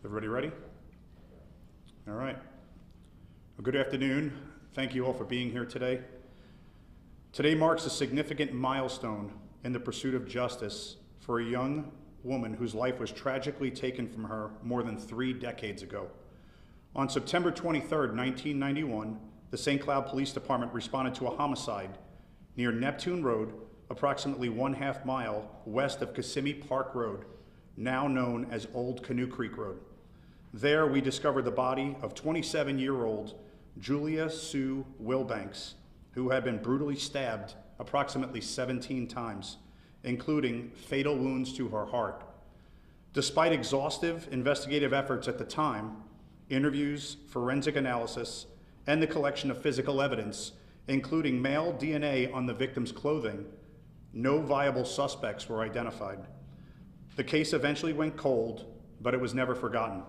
Everybody ready? All right. Well, good afternoon. Thank you all for being here today. Today marks a significant milestone in the pursuit of justice for a young woman whose life was tragically taken from her more than 3 decades ago. On September 23rd, 1991, the St. Cloud Police Department responded to a homicide near Neptune Road, approximately 1/2 mile west of Kissimmee Park Road, now known as Old Canoe Creek Road. There, we discovered the body of 27-year-old Julia Sue Wilbanks, who had been brutally stabbed approximately 17 times, including fatal wounds to her heart. Despite exhaustive investigative efforts at the time, interviews, forensic analysis, and the collection of physical evidence, including male DNA on the victim's clothing, no viable suspects were identified. The case eventually went cold, but it was never forgotten.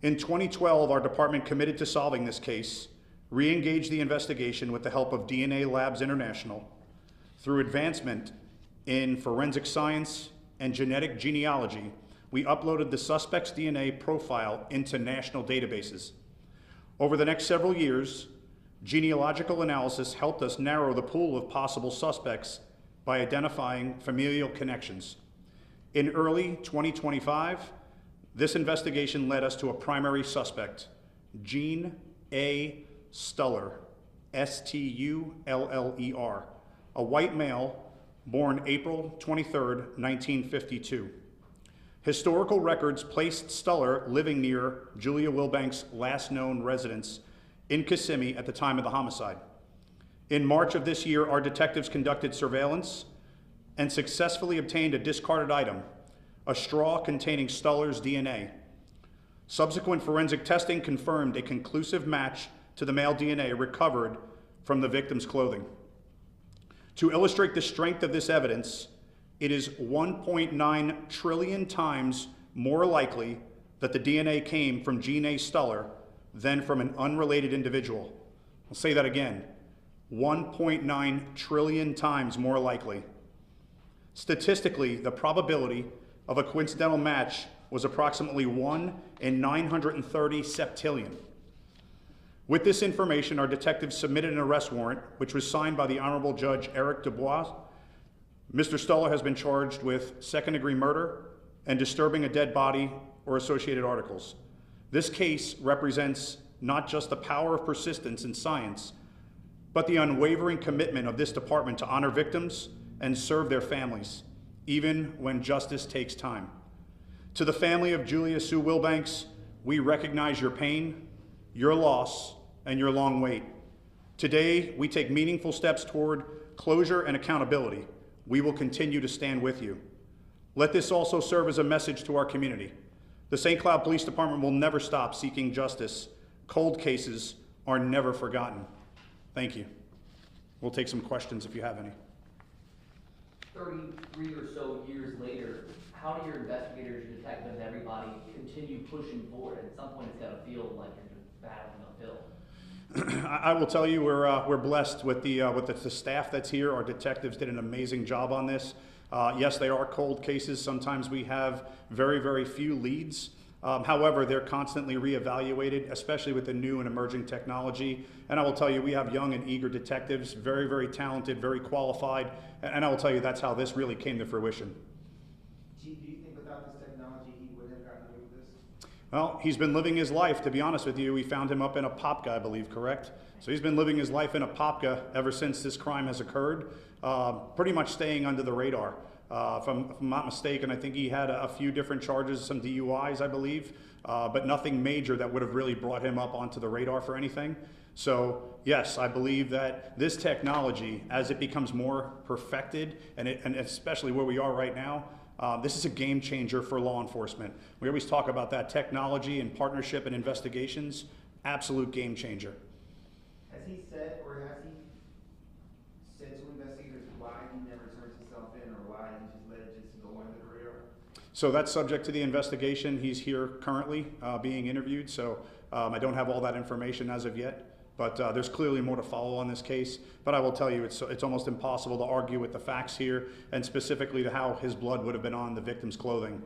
In 2012, our department committed to solving this case, re-engaged the investigation with the help of DNA Labs International. Through advancement in forensic science and genetic genealogy, we uploaded the suspect's DNA profile into national databases. Over the next several years, genealogical analysis helped us narrow the pool of possible suspects by identifying familial connections. In early 2025, this investigation led us to a primary suspect, Gene A. Stuller, S-T-U-L-L-E-R, a white male born April 23rd, 1952. Historical records placed Stuller living near Julia Wilbanks' last known residence in Kissimmee at the time of the homicide. In March of this year, our detectives conducted surveillance and successfully obtained a discarded item, a straw containing Stuller's DNA. Subsequent forensic testing confirmed a conclusive match to the male DNA recovered from the victim's clothing. To illustrate the strength of this evidence, it is 1.9 trillion times more likely that the DNA came from Gene A. Stuller than from an unrelated individual. I'll say that again, 1.9 trillion times more likely. Statistically, the probability of a coincidental match was approximately 1 in 930 septillion. With this information, our detectives submitted an arrest warrant, which was signed by the Honorable Judge Eric Dubois. Mr. Stuller has been charged with second-degree murder and disturbing a dead body or associated articles. This case represents not just the power of persistence in science, but the unwavering commitment of this department to honor victims and serve their families, even when justice takes time. To the family of Julia Sue Wilbanks, we recognize your pain, your loss, and your long wait. Today, we take meaningful steps toward closure and accountability. We will continue to stand with you. Let this also serve as a message to our community. The St. Cloud Police Department will never stop seeking justice. Cold cases are never forgotten. Thank you. We'll take some questions if you have any. 33 or so years later, how do your investigators, your detectives, everybody continue pushing forward? At some point, it's got to feel like you're just battling uphill. I will tell you, we're blessed with the staff that's here. Our detectives did an amazing job on this. Yes, they are cold cases. Sometimes we have very, very few leads. However, they're constantly reevaluated, especially with the new and emerging technology. And I will tell you, we have young and eager detectives, very, very talented, very qualified. And I will tell you, that's how this really came to fruition. Chief, do you think without this technology, he would have gotten away with this? Well, he's been living his life, to be honest with you. We found him up in a Popka, I believe, correct? So he's been living his life in a Popka ever since this crime has occurred, pretty much staying under the radar. If I'm not mistaken, I think he had a few different charges, some DUIs, I believe, but nothing major that would have really brought him up onto the radar for anything. So yes, I believe that this technology, as it becomes more perfected, and especially where we are right now, this is a game changer for law enforcement. We always talk about that technology and partnership and investigations, absolute game changer. Has he said, or has he said to investigators why he never turns himself in, or why he just let it just go under the radar? So that's subject to the investigation. He's here currently being interviewed, so I don't have all that information as of yet. But there's clearly more to follow on this case. But I will tell you, it's almost impossible to argue with the facts here, and specifically to how his blood would have been on the victim's clothing.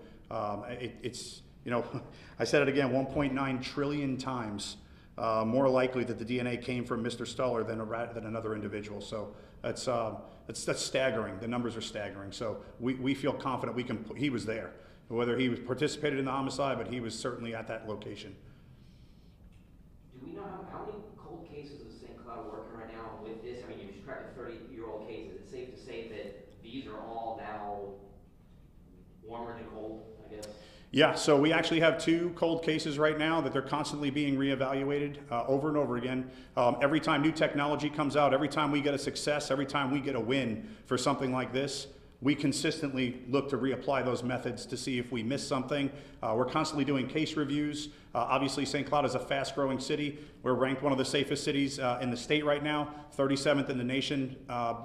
you know, I said it again, 1.9 trillion times more likely that the DNA came from Mr. Stuller than another individual. So that's staggering. The numbers are staggering. So we feel confident he was there. Whether he participated in the homicide, but he was certainly at that location. Do we know how many cold cases is St. Cloud working right now with this? I mean, you described a 30-year-old case. Is it safe to say that these are all now warmer than cold, I guess? Yeah, so we actually have 2 cold cases right now that they're constantly being reevaluated over and over again. Every time new technology comes out, every time we get a success, every time we get a win for something like this, we consistently look to reapply those methods to see if we miss something. We're constantly doing case reviews. Obviously, St. Cloud is a fast-growing city. We're ranked one of the safest cities in the state right now, 37th in the nation.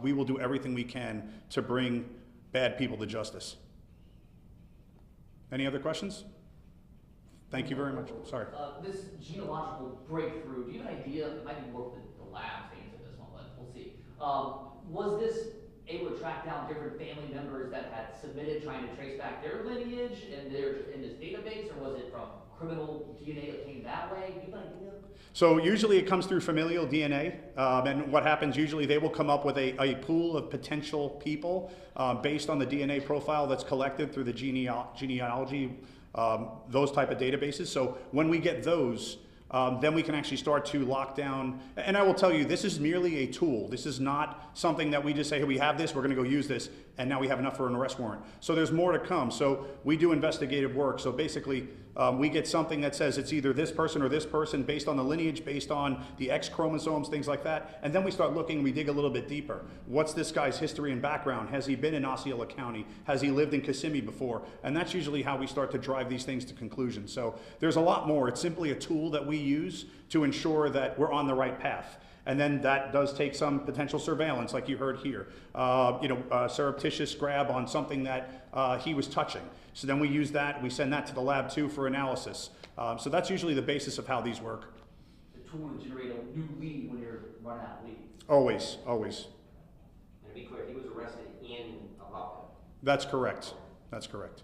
We will do everything we can to bring bad people to justice. Any other questions? Thank you very much. Sorry. This genealogical breakthrough, do you have an idea, it might be more for the lab to answer this one, but we'll see. Was this able to track down different family members that had submitted trying to trace back their lineage and they're in this database, or was it from criminal DNA obtained that way? Do you have an idea? So usually it comes through familial DNA, and what happens usually they will come up with a pool of potential people based on the DNA profile that's collected through the genealogy, those type of databases. So when we get those, then we can actually start to lock down. And I will tell you, this is merely a tool. This is not something that we just say, hey, we have this, we're going to go use this, and now we have enough for an arrest warrant. So there's more to come. So we do investigative work. So basically, we get something that says it's either this person or this person based on the lineage, based on the X chromosomes, things like that. And then we start looking, we dig a little bit deeper. What's this guy's history and background? Has he been in Osceola County? Has he lived in Kissimmee before? And that's usually how we start to drive these things to conclusion. So there's a lot more. It's simply a tool that we use to ensure that we're on the right path. And then that does take some potential surveillance, like you heard here. Surreptitious grab on something that he was touching. So then we use that, we send that to the lab too for analysis. So that's usually the basis of how these work. The tool to generate a new lead when you're running out of leads. Always, always. And to be clear, he was arrested in Apopka. That's correct. That's correct.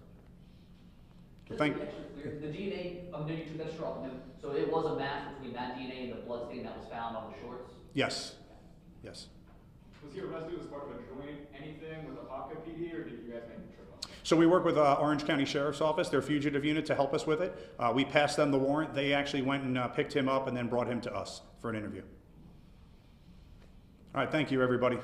Just to be extra clear, the DNA, you took that straw, so it was a match between that DNA and the blood stain that was found on the shorts? Yes, yes. Was he arrested as part of a joint anything with Apopka PD, or did you guys make the trip up? So we work with Orange County Sheriff's Office, their fugitive unit, to help us with it. We passed them the warrant. They actually went and picked him up and then brought him to us for an interview. All right, thank you, everybody.